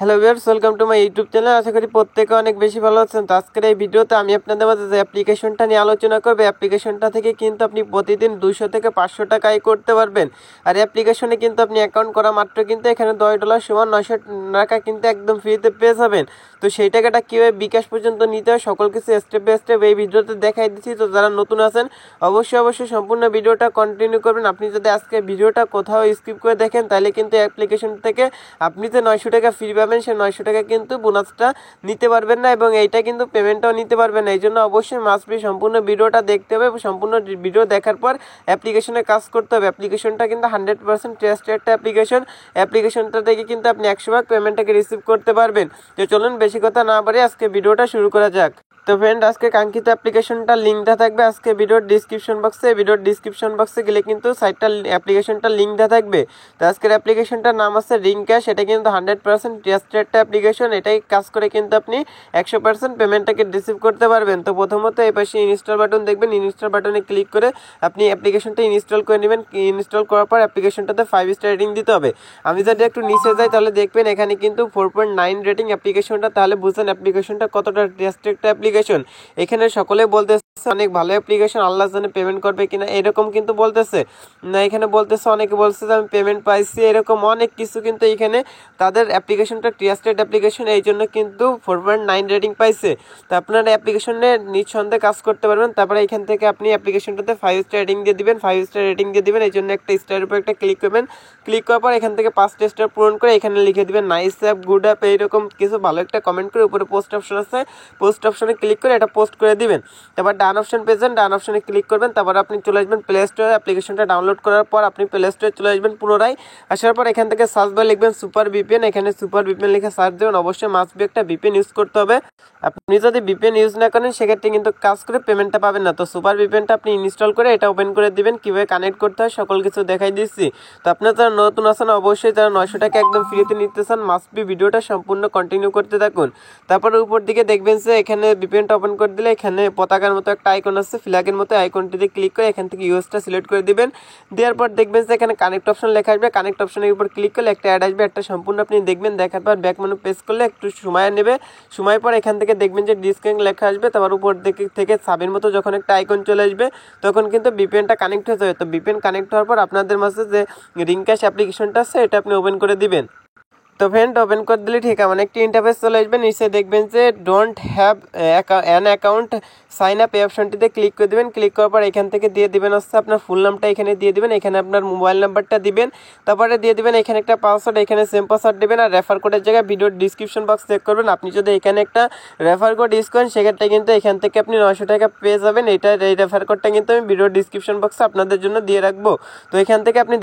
Hello viewers, welcome to my YouTube channel. আশা করি প্রত্যেকে অনেক বেশি ভালো আছেন। তো আজকের এই ভিডিওতে আমি আপনাদের মাঝে যে অ্যাপ্লিকেশনটা নিয়ে আলোচনা করবো, অ্যাপ্লিকেশনটা থেকে কিন্তু আপনি প্রতিদিন 200 থেকে 500 টাকা আয় করতে পারবেন। আর অ্যাপ্লিকেশনে কিন্তু আপনি অ্যাকাউন্ট করা মাত্র কিন্তু এখানে $10 সমান 900 টাকা কিন্তু একদম ফ্রিতে পেয়ে যাবেন। তো সেই টাকাটা কীভাবে বিকাশ পর্যন্ত নিতে হয় সকল কিছু স্টেপ বাই স্টেপ এই ভিডিওতে দেখাই দিচ্ছি। তো যারা নতুন আছেন অবশ্যই সম্পূর্ণ ভিডিওটা কন্টিনিউ করবেন। আপনি যদি আজকে ভিডিওটা কোথাও স্কিপ করে দেখেন তাহলে কিন্তু অ্যাপ্লিকেশন থেকে আপনি যে 900 টাকা ফ্রি পাবেন সেই 900 টাকা কিন্তু বোনাসটা নিতে পারবেন না, এবং এইটা কিন্তু পেমেন্টটাও নিতে পারবেন না। এই জন্য অবশ্যই মাস্ট বি সম্পূর্ণ ভিডিওটা দেখতে হবে। সম্পূর্ণ ভিডিও দেখার পর অ্যাপ্লিকেশনে কাজ করতে হবে। অ্যাপ্লিকেশনটা কিন্তু 100% ট্রাস্টেড একটা অ্যাপ্লিকেশনটা থেকে কিন্তু আপনি 100% পেমেন্টটাকে রিসিভ করতে পারবেন। তো চলুন বেশি কথা না বলে আজকে ভিডিওটা শুরু করা যাক। তো ফ্রেন্ড, আজকে কাঙ্ক্ষিত অ্যাপ্লিকেশনটার লিঙ্কটা থাকবে আজকে ভিডিওর ডিসক্রিপশন বক্সে গেলে কিন্তু অ্যাপ্লিকেশনটার লিঙ্কটা থাকবে। তো আজকের অ্যাপ্লিকেশনটার নাম আছে রিং ক্যাশ। এটা কিন্তু 100% ট্রাস্টেড একটা অ্যাপ্লিকেশন। এটাই কাজ করে কিন্তু আপনি 100% পেমেন্টটাকে রিসিভ করতে পারবেন। তো প্রথমত এই পাশে ইনস্টল বাটন দেখবেন, ইনস্টল বাটনে ক্লিক করে আপনি অ্যাপ্লিকেশনটা ইনস্টল করে নেবেন। ইনস্টল করার পর অ্যাপ্লিকেশনটাতে 5 স্টার রেটিং দিতে হবে। আমি যদি একটু নিচে যাই তাহলে দেখবেন এখানে কিন্তু 4.9 রেটিং অ্যাপ্লিকেশনটা। তাহলে বুঝছেন অ্যাপ্লিকেশনটা কতটা ট্রাস্টেড একটা অ্যাপ্লিকেশন। এখানে সকলে বলতেছে অনেক ভালো অ্যাপ্লিকেশন, আল্লাহ জানে পেমেন্ট করবে কিনা এরকম কিন্তু বলতেছে না। এখানে বলতেছে অনেকে বলছে যে আমি পেমেন্ট পাইছি, এরকম অনেক কিছু কিন্তু এখানে তাদের অ্যাপ্লিকেশনটা ট্রাস্টেড অ্যাপ্লিকেশন, এই জন্য কিন্তু 4.9 রেটিং পাইছে। তো আপনারা অ্যাপ্লিকেশনে নিঃসন্দেহে কাজ করতে পারবেন। তারপরে এখান থেকে আপনি অ্যাপ্লিকেশনটাতে 5 স্টার রেটিং দিয়ে দিবেন, 5 স্টার রেটিং দিয়ে দিবেন। এই জন্য একটা স্টারের উপর একটা ক্লিক করবেন। ক্লিক করার পর এখান থেকে 5টা স্টার পূরণ করে এখানে লিখে দিবেন নাইস অ্যাপ, গুড অ্যাপ, এইরকম কিছু ভালো একটা কমেন্ট করে উপরে পোস্ট অপশন আছে, পোস্ট অপশনে ক্লিক করে এটা পোস্ট করে দিবেন। তারপর ডান অপশন পেয়েছেন, ডান অপশনে ক্লিক করবেন। তারপর আপনি চলে আসবেন প্লে স্টোরে। অ্যাপ্লিকেশনটা ডাউনলোড করার পর আপনি প্লে স্টোরে চলে আসবেন পুনরায়। আসার পর এখান থেকে সার্চ বারে লিখবেন সুপার ভিপিএন। এখানে সুপার ভিপিএন লিখে সার্চ দেবেন। অবশ্যই মাস্ট বি একটা ভিপিএন ইউজ করতে হবে। আপনি যদি ভিপিএন ইউজ না করেন সেক্ষেত্রে কিন্তু কাজ করে পেমেন্টটা পাবেন না। তো সুপার ভিপিএনটা আপনি ইনস্টল করে এটা ওপেন করে দিবেন। কীভাবে কানেক্ট করতে হয় সকল কিছু দেখাই দিচ্ছি। তো আপনারা যারা নতুন আছেন অবশ্যই যারা 900 টাকা একদম ফ্রিতে নিতে চান মাস্ট বি ভিডিওটা সম্পূর্ণ কন্টিনিউ করতে থাকুন। তারপরে উপর দিকে দেখবেন যে এখানে ভিপিএনটা ওপেন করে দিলে এখানে পতাকার মতো একটা আইকন আছে, ফ্ল্যাগের মতো আইকনটিতে ক্লিক করে এখান থেকে ইউএসটা সিলেক্ট করে দিবেন। দেওয়ার পর দেখবেন যে এখানে কানেক্ট অপশন লেখা আসবে। কানেক্ট অপশনের উপর ক্লিক করলে একটা অ্যাড আসবে, একটা সম্পূর্ণ আপনি দেখবেন। দেখার পর ব্যাক মেনু প্রেস করলে একটু সময় নেবে। সময় পর এখান থেকে দেখবেন যে ডিসকানেক্ট লেখা আসবে। তারপর উপর দিকে থেকে সাবের মতো যখন একটা আইকন চলে আসবে তখন কিন্তু ভিপিএনটা কানেক্ট হয়ে যাবে। তো ভিপিএন কানেক্ট হওয়ার পর আপনাদের মাঝে যে রিং ক্যাশ অ্যাপ্লিকেশনটা আছে এটা আপনি ওপেন করে দিবেন। তো ফ্রেন্ড, ওপেন করে দিলে ঠিক এমন একটি ইন্টারফেস চলে আসবে। নিচে দেখবেন যে don't have an account sign up, এই অপশনটিতে ক্লিক করে দেবেন। ক্লিক করার পর এখান থেকে দিয়ে দিবেন হচ্ছে আপনার ফুল নামটা এখানে দিয়ে দিবেন, এখানে আপনার মোবাইল নাম্বারটা দিবেন, তারপরে দিয়ে দিবেন এখানে একটা পাসওয়ার্ড, এখানে সেম পাসওয়ার্ড দেবেন। আর রেফার কোডের জায়গায় ভিডিওর ডিসক্রিপশন বক্স চেক করবেন। আপনি যদি এখানে একটা রেফার কোড ইউজ করেন সেক্ষেত্রে কিন্তু এখান থেকে আপনি 900 টাকা পেয়ে যাবেন। এই রেফার কোডটা কিন্তু আমি ভিডিওর ডিসক্রিপশন বক্সে আপনাদের জন্য দিয়ে রাখবো। তো এখান থেকে আপনি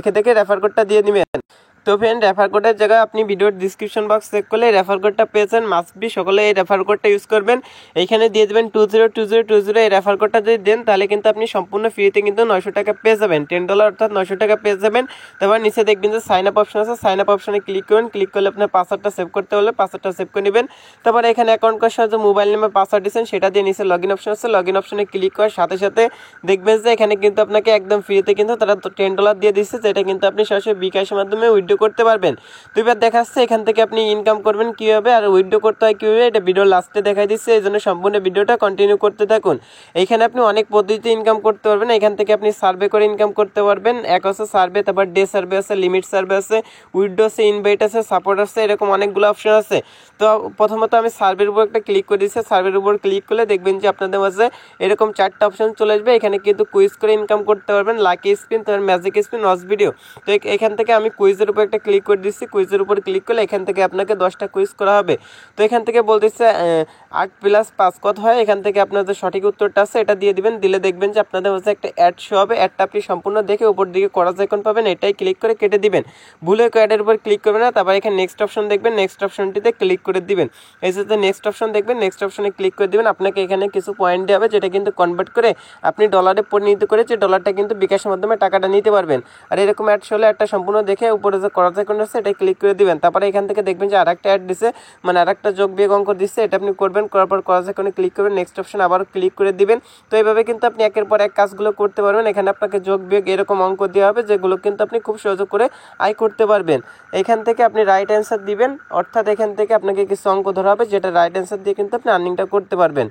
দেখে রেফার কোডটা দিয়ে নেবেন। তো ফ্রেন্ড, রেফার কোডের জায়গায় আপনি ভিডিওর ডিসক্রিপশন বক্স চেক করলে রেফার কোডটা পেয়েছেন। মাস্ট বি সকলে এই রেফার কোডটা ইউজ করবেন। এইখানে দিয়ে দেবেন 202020। এই রেফার কোডটা যদি দেন তাহলে কিন্তু আপনি সম্পূর্ণ ফ্রিতে কিন্তু 900 টাকা পেয়ে যাবেন। $10 অর্থাৎ 900 টাকা পেয়ে যাবেন। তারপর নিচে দেখবেন যে সাইন আপ অপশন আছে, সাইন আপ অপশনে ক্লিক করবেন। ক্লিক করলে আপনার পাসওয়ার্ডটা সেভ করতে হলে পাসওয়ার্ডটা সেভ করে নেবেন। তারপর এখানে অ্যাকাউন্ট করার সাথে মোবাইল নাম্বার পাসওয়ার্ড দিচ্ছেন সেটা দিয়ে নিচে লগ ইন অপশন আছে, লগ ইন অপশনে ক্লিক করার সাথে সাথে দেখবেন যে এখানে কিন্তু আপনাকে একদম ফ্রিতে কিন্তু তারা $10 দিয়ে দিচ্ছে, যেটা কিন্তু আপনি সরাসরি বিকাশের মাধ্যমে উইথড্র করতে পারবেন। তো এবার দেখাচ্ছে এখান থেকে আপনি ইনকাম করবেন কীভাবে আর উইথড্র করতে হয় কীভাবে, এটা ভিডিও লাস্টে দেখাই দিচ্ছে। এই জন্য সম্পূর্ণ ভিডিওটা কন্টিনিউ করতে থাকুন। এইখানে আপনি অনেক পদ্ধতিতে ইনকাম করতে পারবেন। এখান থেকে আপনি সার্ভে করে ইনকাম করতে পারবেন। এক আছে সার্ভে, তারপর ডে সার্ভে আছে, লিমিট সার্ভে আছে, উইথড্র আছে, ইনভাইট আছে, সাপোর্ট আছে, এরকম অনেকগুলো অপশন আছে। তো প্রথমত আমি সার্ভের উপর একটা ক্লিক করে দিচ্ছি। সার্ভের উপর ক্লিক করলে দেখবেন যে আপনাদের মাঝে এরকম 4টা অপশন চলে আসবে। এখানে কিন্তু কুইজ করে ইনকাম করতে পারবেন, লাকি স্পিন, তারপর ম্যাজিক স্পিন, ওয়াচ ভিডিও। তো এখান থেকে আমি কুইজের উপর একটা ক্লিক করে দিচ্ছি। কুইজের উপর ক্লিক করলে এখান থেকে আপনাকে 10টা কুইজ করা হবে। তো এখান থেকে বলতেছে 8 + 5 কত হয়। এখান থেকে আপনার যে সঠিক উত্তরটা আছে এটা দিয়ে দিবেন। দিলে দেখবেন যে আপনাদের মাঝে একটা অ্যাড শো হবে। অ্যাডটা আপনি সম্পূর্ণ দেখে উপর দিকে করার আইকন পাবেন, এটাই ক্লিক করে কেটে দিবেন। ভুলে অ্যাডের উপর ক্লিক করবেন না। তারপর এখানে নেক্সট অপশন দেখবেন, নেক্সট অপশনটিতে ক্লিক করে দিবেন। এই যে নেক্সট অপশন দেখবেন, নেক্সট অপশনে ক্লিক করে দিবেন। আপনাকে এখানে কিছু পয়েন্ট দেওয়া হবে, যেটা কিন্তু কনভার্ট করে আপনি ডলারে পরিণত করে যে ডলারটা কিন্তু বিকাশের মাধ্যমে টাকাটা নিতে পারবেন। আর এরকম অ্যাড শো হলে একটা সম্পূর্ণ দেখে উপরে যে করা যায় কোন আছে এটা ক্লিক করে দিবেন। তারপরে এখান থেকে দেখবেন যে আরেকটা অ্যাড দিছে, মানে আরেকটা যোগ বিয়োগ অঙ্ক দিচ্ছে, এটা আপনি করবেন। করার পর করা যায় কোনে ক্লিক করবেন, নেক্সট অপশন আবার ক্লিক করে দিবেন। তো এইভাবে কিন্তু আপনি একের পর এক কাজগুলো করতে পারবেন। এখানে আপনাকে যোগ বিয়োগ এরকম অঙ্ক দেওয়া হবে, যেগুলো কিন্তু আপনি খুব সহজ করে আয় করতে পারবেন। এখান থেকে আপনি রাইট অ্যান্সার দিবেন, অর্থাৎ এখান থেকে আপনাকে কিছু অঙ্ক ধরা হবে, যেটা রাইট অ্যান্সার দিয়ে কিন্তু আপনি আর্নিংটা করতে পারবেন।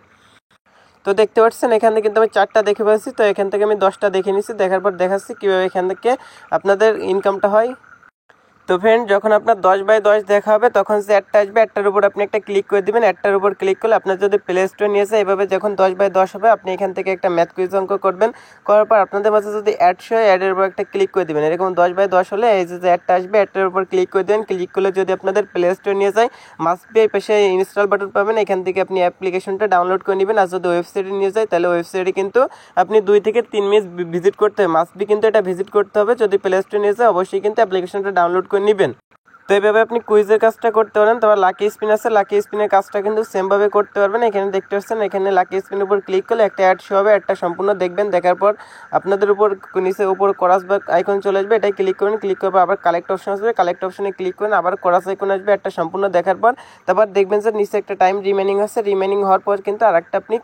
তো দেখতে পাচ্ছেন এখানে কিন্তু আমি 4টা দেখে পাচ্ছি, তো এখান থেকে আমি 10টা দেখে নিচ্ছি, দেখার পর দেখাচ্ছি কীভাবে এখান থেকে আপনাদের ইনকামটা হয়। তো ফ্রেন্ড, যখন আপনার 10/10 দেখা হবে তখন যে অ্যাডটা আসবে, অ্যাডটার উপর আপনি একটা ক্লিক করে দিবেন। অ্যাডটার উপর ক্লিক করলে আপনার যদি প্লে স্টোরে নিয়ে যায়, এভাবে যখন 10/10 হবে আপনি এখান থেকে একটা ম্যাথ কুইজ অঙ্ক করবেন। করার পর আপনাদের মাঝে যদি অ্যাড শো হয়, অ্যাডের উপর একটা ক্লিক করে দিবেন। এরকম 10/10 হলে এই যে অ্যাডটা আসবে, অ্যাডটার উপর ক্লিক করে দেবেন। ক্লিক করলে যদি আপনাদের প্লে স্টোরে নিয়ে যায়, মাস্ট বি এই পাশে ইনস্টল বাটন পাবেন, এখান থেকে আপনি অ্যাপ্লিকেশনটা ডাউনলোড করে নেবেন। আর যদি ওয়েবসাইটে নিয়ে যায়, তাহলে ওয়েবসাইটে কিন্তু আপনি 2 থেকে 3 মিনিট ভিজিট করতে হবে, মাস্ট বি কিন্তু এটা ভিজিট করতে হবে। যদি প্লে স্টোরে নিয়ে যায়, অবশ্যই কিন্তু অ্যাপ্লিকেশনটা ডাউনলোড করে নেবেন। তো এইভাবে আপনি কুইজের কাজটা করতে পারেন। তারপর লাকি স্পিন আছে, লাকি স্পিনের কাজটা কিন্তু সেমভাবে করতে পারবেন। এখানে দেখতে পাচ্ছেন, এখানে লাকি স্পিনের উপর ক্লিক করলে একটা অ্যাড শো হবে, অ্যাডটা সম্পূর্ণ দেখবেন। দেখার পর আপনাদের উপর নিচে উপর করাস বা আইকন চলে আসবে, এটাই ক্লিক করবেন। ক্লিক করার পর আবার কালেক্ট অপশন আসবে, কালেক্ট অপশনে ক্লিক করেন, আবার করাস আইকন আসবে, একটা সম্পূর্ণ দেখার পর তারপর দেখবেন যে নিচে একটা টাইম রিমেনিং আছে, রিমেনিং হওয়ার পর কিন্তু আরেকটা আপনি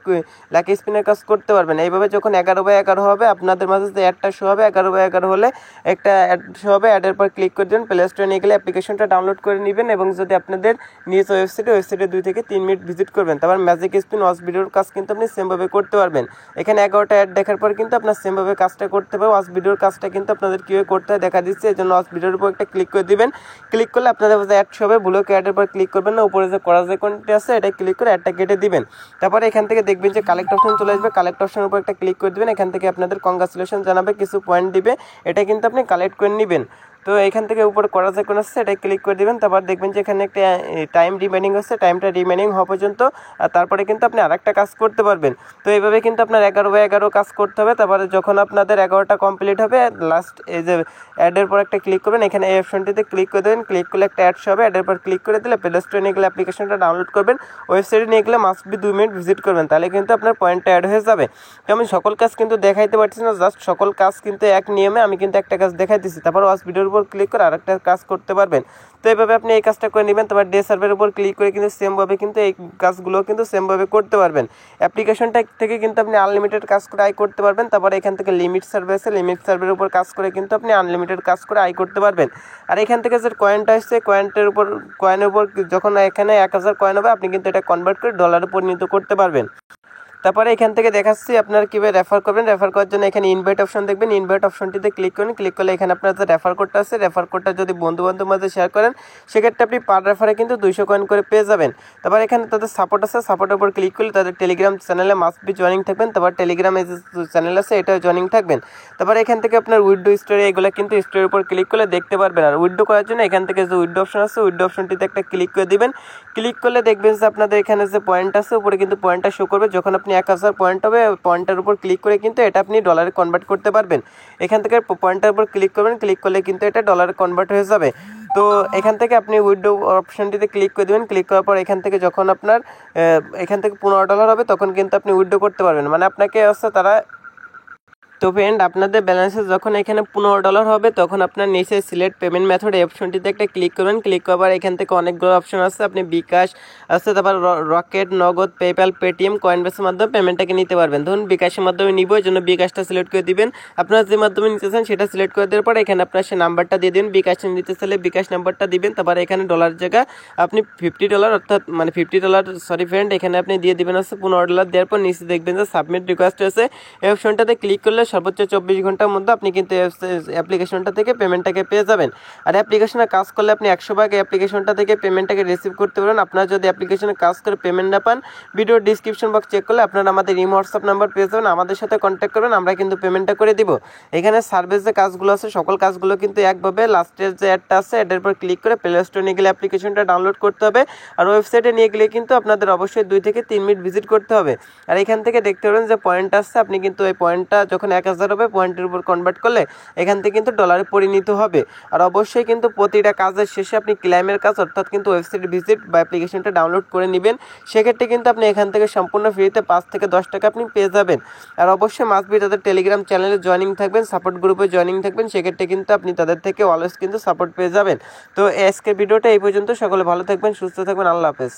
লাকি স্পিনের কাজ করতে পারবেন। এইভাবে যখন 11/11 হবে আপনাদের মাঝে যে অ্যাডটা শো হবে, 11/11 হলে একটা অ্যাড শো হবে, অ্যাডের পর ক্লিক করে দেবেন। প্লে স্টোরে নিয়ে গেলে অ্যাপ্লিকেশনটা ডাউনলোড করে নেবেন, এবং যদি আপনাদের নিজ ওয়েবসাইটে 2 থেকে 3 মিনিট ভিজিট করবেন। তারপর ম্যাজিক স্পিন ওয়াচ ভিডিওর কাজ কিন্তু আপনি সেমভাবে করতে পারবেন। এখানে 11টা অ্যাড দেখার পর কিন্তু আপনার সেমভাবে কাজটা করতে পারবেন। ওয়াচ ভিডিওর কাজটা কিন্তু আপনাদের কীভাবে করতে হয় দেখা দিচ্ছে, এই জন্য ওয়াচ ভিডিওর উপর একটা ক্লিক করে দিবেন। ক্লিক করলে আপনাদের যে অ্যাড হবে, ব্লক অ্যাডের পর ক্লিক করবেন না, উপরে যে করা যে কোনটি আছে এটা ক্লিক করে অ্যাডটা কেটে দিবেন। তারপরে এখান থেকে দেখবেন যে কালেক্ট অপশন চলে আসবে, কালেক্ট অপশনের উপর একটা ক্লিক করে দিবেন। এখান থেকে আপনাদের কংগ্রাচুলেশন জানাবে, কিছু পয়েন্ট দিবে, এটা কিন্তু আপনি কালেক্ট করে নেবেন। তো এখান থেকে উপরে করা যায় কোন আছে, এটা ক্লিক করে দিবেন। তারপর দেখবেন যে এখানে একটা টাইম রিমেনিং আছে, টাইমটা রিমেনিং হওয়া পর্যন্ত, আর তারপরে কিন্তু আপনি আরেকটা কাজ করতে পারবেন। তো এইভাবে কিন্তু আপনার 11/11 কাজ করতে হবে। তারপরে যখন আপনাদের 11টা কমপ্লিট হবে, লাস্ট এই যে অ্যাডের পর একটা ক্লিক করবেন, এখানে এই অপশনটিতে ক্লিক করে দেবেন। ক্লিক করলে একটা অ্যাডস হবে, অ্যাডের পর ক্লিক করে দিলে প্লে স্টোরে নিয়ে গেলে অ্যাপ্লিকেশনটা ডাউনলোড করবেন, ওয়েবসাইটে নিয়ে গেলে মাস্ট বি 2 মিনিট ভিজিট করবেন, তাহলে কিন্তু আপনার পয়েন্টটা অ্যাড হয়ে যাবে। তো আমি সকল কাজ কিন্তু দেখাইতে পারছি না, জাস্ট সকল কাজ কিন্তু এক নিয়মে আমি কিন্তু একটা কাজ দেখাইতেছি। তারপর ওয়াচ ভিডিওর উপর ক্লিক করে আরেকটা কাজ করতে পারবেন। তো এইভাবে আপনি এই কাজটা করে নেবেন। তারপর ডে সার্ভের উপর ক্লিক করে কিন্তু সেমভাবে কিন্তু এই কাজগুলো কিন্তু সেমভাবে করতে পারবেন। অ্যাপ্লিকেশনটা থেকে কিন্তু আপনি আনলিমিটেড কাজ করে আয় করতে পারবেন। তারপরে এখান থেকে লিমিট সার্ভে আছে, লিমিট সার্ভের উপর কাজ করে কিন্তু আপনি আনলিমিটেড কাজ করে আয় করতে পারবেন। আর এখান থেকে যে কয়েনটা আসছে, কয়েনের উপর যখন এখানে 1000 কয়েন হবে, আপনি কিন্তু এটা কনভার্ট করে ডলারে পরিণত করতে পারবেন। তারপরে এখান থেকে দেখাচ্ছি আপনার কীভাবে রেফার করবেন। রেফার করার জন্য এখানে ইনভাইট অপশন দেখবেন, ইনভাইট অপশনটিতে ক্লিক করুন। ক্লিক করলে এখানে আপনার যে রেফার কোডটা আছে, রেফার কোডটা যদি বন্ধুবান্ধব মাঝে শেয়ার করেন, সেক্ষেত্রে আপনি পার রেফারে কিন্তু 200 কয়েন করে পেয়ে যাবেন। তারপর এখানে তাদের সাপোর্ট আছে, সাপোর্টের উপর ক্লিক করলে তাদের টেলিগ্রাম চ্যানেলে মাস্ট বি জয়েনিং থাকবেন। তারপর টেলিগ্রামে যে চ্যানেল আছে এটাও জয়েনিং থাকবেন। তারপর এখান থেকে আপনার উইডো স্টোরি, এগুলো কিন্তু স্টোরির উপর ক্লিক করলে দেখতে পারবেন। আর উইডো করার জন্য এখান থেকে যে উইডো অপশন আছে, উইডো অপশনটিতে একটা ক্লিক করে দিবেন। ক্লিক করলে দেখবেন যে আপনাদের এখানে যে পয়েন্ট আছে, উপরে কিন্তু পয়েন্টটা শো করবে। যখন আপনি 1000 পয়েন্ট হবে, পয়েন্টের উপর ক্লিক করে কিন্তু এটা আপনি ডলারে কনভার্ট করতে পারবেন। এখান থেকে পয়েন্টের উপর ক্লিক করবেন, ক্লিক করলে কিন্তু এটা ডলারে কনভার্ট হয়ে যাবে। তো এখান থেকে আপনি উইথড্র অপশনটিতে ক্লিক করে দেবেন। ক্লিক করার পর এখান থেকে যখন আপনার এখান থেকে $15 হবে, তখন কিন্তু আপনি উইথড্র করতে পারবেন। মানে আপনাকে হচ্ছে তারা তো ফ্রেন্ড, আপনাদের ব্যালেন্সে যখন এখানে $15 হবে, তখন আপনার নিচে সিলেক্ট পেমেন্ট মেথড এই অপশনটিতে একটা ক্লিক করবেন। ক্লিক করার এখান থেকে অনেকগুলো অপশন আছে, আপনি বিকাশ আছে, তারপর রকেট, নগদ, পেপ্যাল, পেটিএম, কয়েনবেসের মাধ্যমে পেমেন্টটাকে নিতে পারবেন। ধরুন বিকাশের মাধ্যমে নিব, এই জন্য বিকাশটা সিলেক্ট করে দিবেন। আপনারা যে মাধ্যমে নিতে চান সেটা সিলেক্ট করে দেওয়ার পর এখানে আপনার সে নাম্বারটা দিয়ে দিন। বিকাশে নিতে চাইলে বিকাশ নাম্বারটা দিবেন। তারপর এখানে ডলার জায়গা আপনি $50, অর্থাৎ মানে $50, সরি ফ্রেন্ড, এখানে আপনি দিয়ে দিবেন হচ্ছে $15। দেওয়ার পর নিচে দেখবেন যে সাবমিট রিকোয়েস্ট আছে, এই অপশনটাতে ক্লিক করলে সর্বোচ্চ 24 ঘন্টার মধ্যে আপনি কিন্তু অ্যাপ্লিকেশনটা থেকে পেমেন্টটাকে পেয়ে যাবেন। আর অ্যাপ্লিকেশনে কাজ করলে আপনি 100 অ্যাপ্লিকেশনটা থেকে পেমেন্টটাকে রিসিভ করতে পারেন। আপনারা যদি অ্যাপ্লিকেশনে কাজ করে পেমেন্ট না পান, ভিডিও ডিসক্রিপশন বক্স চেক করলে আপনারা আমাদের হোয়াটসঅ্যাপ নাম্বার পেয়ে যাবেন, আমাদের সাথে কন্ট্যাক্ট করবেন, আমরা কিন্তু পেমেন্টটা করে দিব। এখানে সার্ভিস যে কাজগুলো আছে, সকল কাজগুলো কিন্তু একভাবে লাস্টের যে অ্যাডটা আছে, অ্যাডের পর ক্লিক করে প্লে স্টোরে নিয়ে গেলে অ্যাপ্লিকেশনটা ডাউনলোড করতে হবে। আর ওয়েবসাইটে নিয়ে গেলে কিন্তু আপনাদের অবশ্যই 2 থেকে 3 মিনিট ভিজিট করতে হবে। আর এখান থেকে দেখতে পাবেন যে পয়েন্ট আসছে, আপনি কিন্তু এই পয়েন্টটা যখন 1000 হবে, পয়েন্টের উপর কনভার্ট করলে এখান থেকে কিন্তু ডলারে পরিণত হবে। আর অবশ্যই কিন্তু প্রতিটা কাজের শেষে আপনি ক্লেমের কাজ অর্থাৎ কিন্তু ওয়েবসাইট ভিজিট বা অ্যাপ্লিকেশনটা ডাউনলোড করে নেবেন। সেক্ষেত্রে কিন্তু আপনি এখান থেকে সম্পূর্ণ ফ্রিতে 5 থেকে 10 টাকা আপনি পেয়ে যাবেন। আর অবশ্যই মাস্ট বি তাদের টেলিগ্রাম চ্যানেলে জয়েনিং থাকবেন, সাপোর্ট গ্রুপে জয়েনিং থাকবেন, সেক্ষেত্রে কিন্তু আপনি তাদের থেকে অলওয়েজ কিন্তু সাপোর্ট পেয়ে যাবেন। তো আজকের ভিডিওটা এই পর্যন্ত। সকলে ভালো থাকবেন, সুস্থ থাকবেন, আল্লাহ হাফেজ।